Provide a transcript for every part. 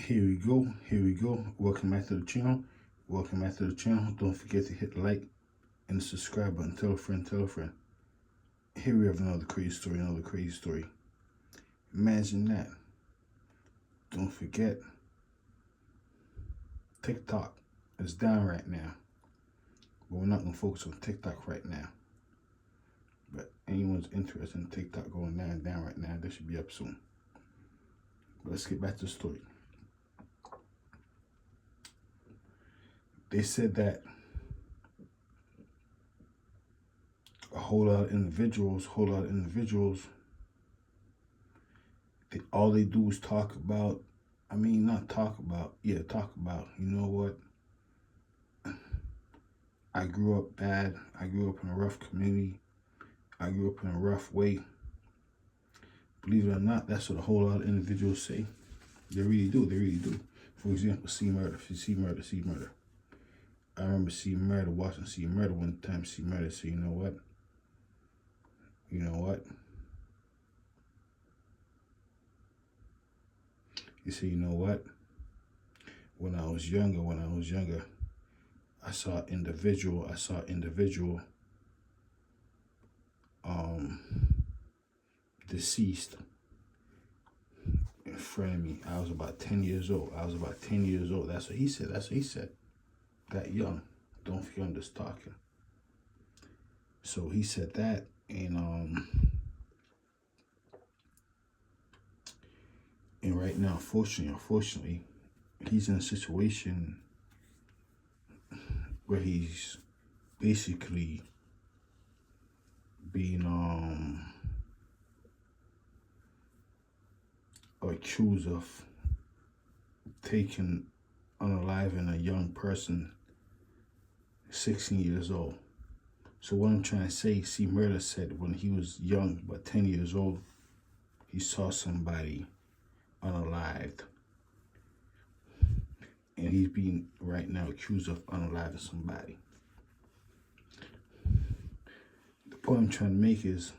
Here we go. Welcome back to the channel. Welcome back to the channel. Don't forget to hit the like and the subscribe button. Tell a friend, tell a friend. Here we have another crazy story. Imagine that. Don't forget, TikTok is down right now. But we're not going to focus on TikTok right now. But anyone's interested in TikTok going down right now, they should be up soon. But let's get back to the story. They said that a whole lot of individuals, all they do is talk about, you know what? I grew up bad. I grew up in a rough community. I grew up in a rough way. Believe it or not, that's what a whole lot of individuals say. They really do. For example, see Murda. I remember watching Murda one time. Murda said, you know what? He said, you know what? When I was younger, I saw individual deceased in front of me. I was about 10 years old. That's what he said. That young. Don't forget I'm just talking. So he said that, and right now, unfortunately, he's in a situation where he's basically being accused of taking unaliving a young person 16 years old. So what I'm trying to say, Murda said when he was young, but 10 years old, he saw somebody unalived. And he's being right now accused of unaliving somebody. The point I'm trying to make is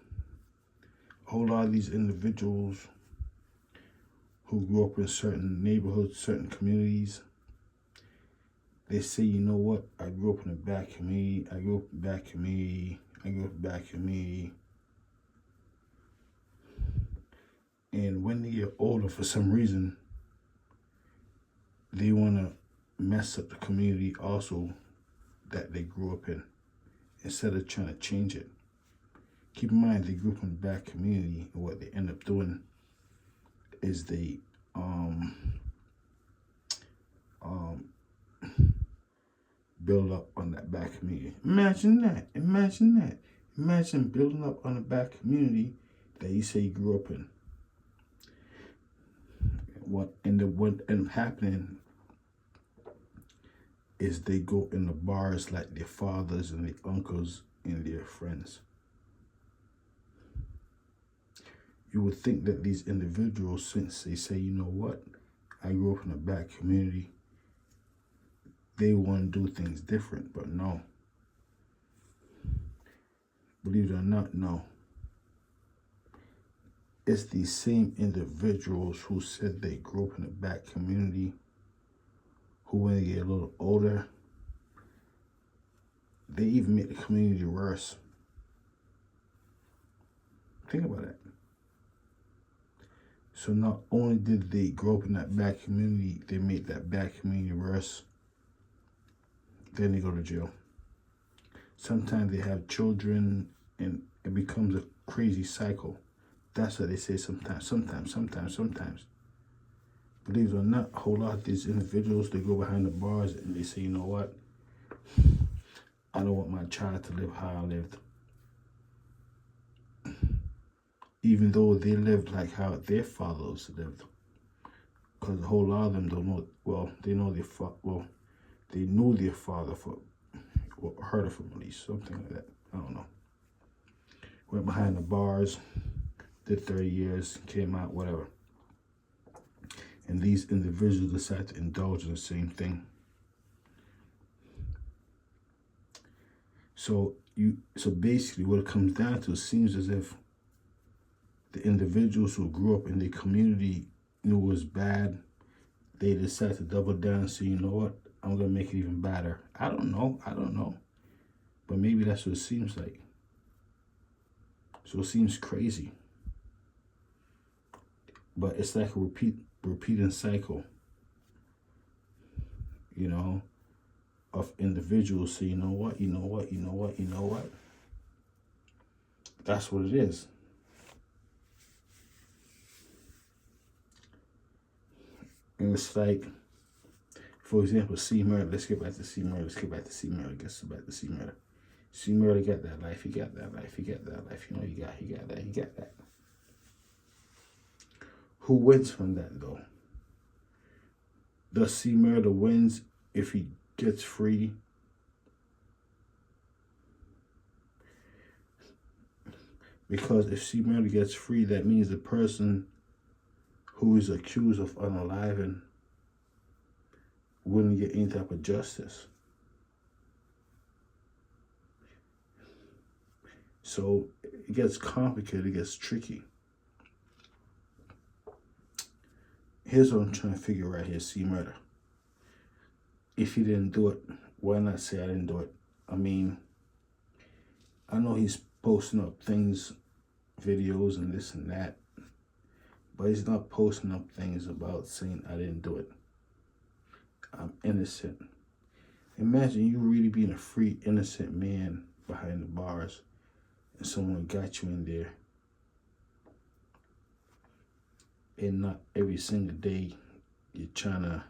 a whole lot of these individuals who grew up in certain neighborhoods, certain communities, they say, you know what, I grew up in a bad community, And when they get older, for some reason, they want to mess up the community also that they grew up in, instead of trying to change it. Keep in mind, they grew up in a bad community, and what they end up doing is they build up on that bad community. Imagine that. Imagine building up on a bad community that you say you grew up in. What ends up happening is they go in the bars like their fathers and their uncles and their friends. You would think that these individuals, since they say, you know what, I grew up in a bad community, they want to do things different, but no. Believe it or not, no. It's these same individuals who said they grew up in a bad community, who when they get a little older, they even make the community worse. Think about that. So not only did they grow up in that bad community, they made that bad community worse. Then they go to jail. Sometimes they have children, and it becomes a crazy cycle. That's what they say sometimes. Believe it or not, a whole lot of these individuals, they go behind the bars and they say, you know what? I don't want my child to live how I lived. Even though they lived like how their fathers lived. Because a whole lot of them don't know, they knew their father or heard of him at least, something like that. I don't know. Went behind the bars, did 30 years, came out, whatever. And these individuals decide to indulge in the same thing. So basically what it comes down to, it seems as if the individuals who grew up in the community knew it was bad, they decide to double down and say, you know what, I'm gonna make it even better. I don't know. But maybe that's what it seems like. So it seems crazy. But it's like a repeating cycle, you know, of individuals say, you know what, you know what, you know what, you know what. That's what it is. And it's like, for example, C Murda. Let's get back to C Murda. Let's get back to C Murda. Let's get back to C Murda. C Murda got that life. He got that life. He got that life. You know, he got that. He got that. Who wins from that though? Does C Murda wins if he gets free? Because if C Murda gets free, that means the person who is accused of unaliving wouldn't get any type of justice. So it gets complicated, it gets tricky. Here's what I'm trying to figure right here, C Murda. If he didn't do it, why not say I didn't do it? I mean, I know he's posting up things, videos and this and that, but he's not posting up things about saying I didn't do it. I'm innocent. Imagine you really being a free, innocent man behind the bars and someone got you in there. And not every single day you're trying to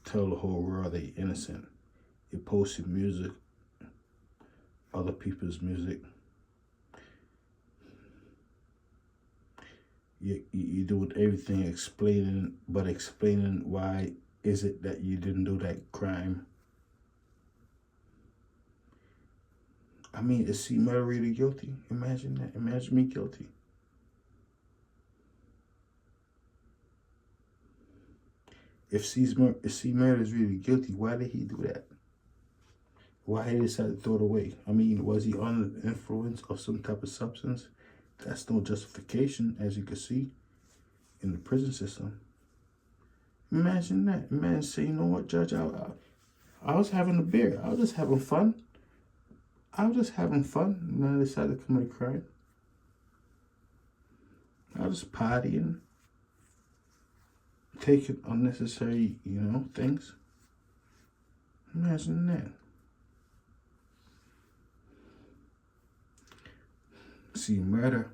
tell the whole world that you're innocent. You're posting music, other people's music. You're doing everything explaining why is it that you didn't do that crime. I mean, is C Murda really guilty? Imagine that. Imagine me guilty. If C Murda is really guilty, why did he do that? Why he decided to throw it away? I mean, was he under the influence of some type of substance? That's no justification, as you can see, in the prison system. Imagine that. Imagine saying, you know what, Judge, I was having a beer. I was just having fun. And I decided to commit a crime. I was partying, taking unnecessary, things. Imagine that. See, Murda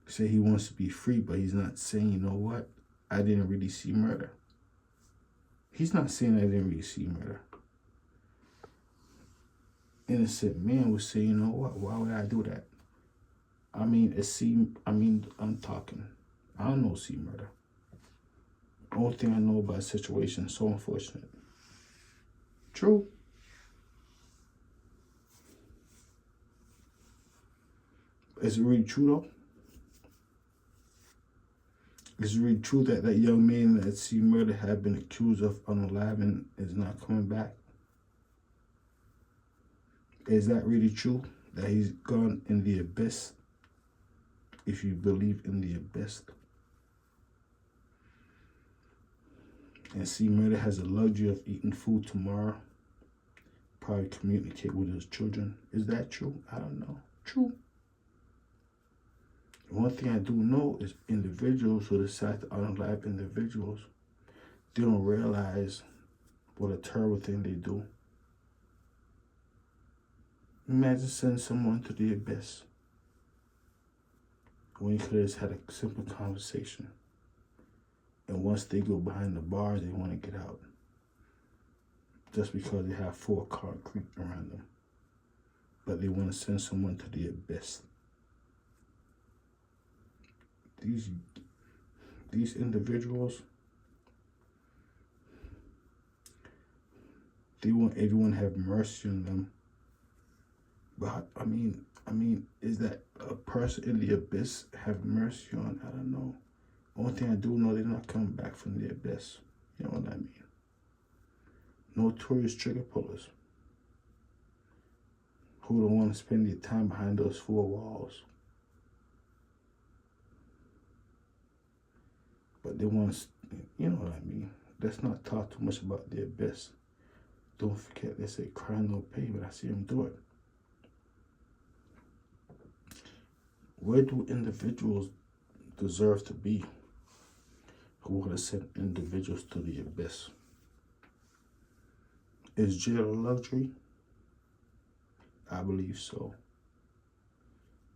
say he wants to be free, but he's not saying, you know what, I didn't really see Murda. He's not saying I didn't really see Murda. Innocent man would say, you know what, why would I do that? I'm talking. I don't know C Murda. Only thing I know about the situation is so unfortunate. True. Is it really true though? Is it really true that that young man that C Murda had been accused of unaliving is not coming back? Is that really true? That he's gone in the abyss? If you believe in the abyss. And C Murda has the luxury of eating food tomorrow. Probably communicate with his children. Is that true? I don't know. True. One thing I do know is individuals who decide to unalive individuals, they don't realize what a terrible thing they do. Imagine sending someone to the abyss when you could have just had a simple conversation. And once they go behind the bars, they want to get out. Just because they have 4 concrete around them. But they want to send someone to the abyss. These individuals, they want everyone to have mercy on them. But I mean, is that a person in the abyss have mercy on? I don't know. Only thing I do know, they're not coming back from the abyss. You know what I mean? Notorious trigger pullers who don't want to spend their time behind those 4 walls. but they want to, you know what I mean. Let's not talk too much about their best. Don't forget, they say cry no pay, but I see them do it. Where do individuals deserve to be who want to send individuals to the abyss? Is jail a luxury? I believe so.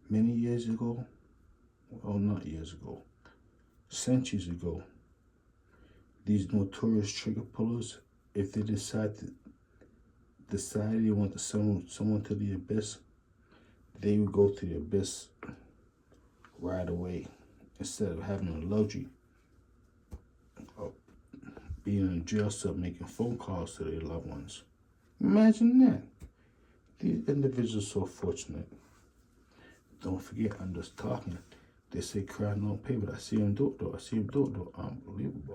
Many years ago, well, not years ago, centuries ago, these notorious trigger pullers, if they decide they want to send someone to the abyss, they would go to the abyss right away instead of having a luxury of being in a jail cell making phone calls to their loved ones. Imagine that. These individuals are so fortunate. Don't forget, I'm just talking. They say cry no pay, but I see them do it though. I see them do it though. Unbelievable.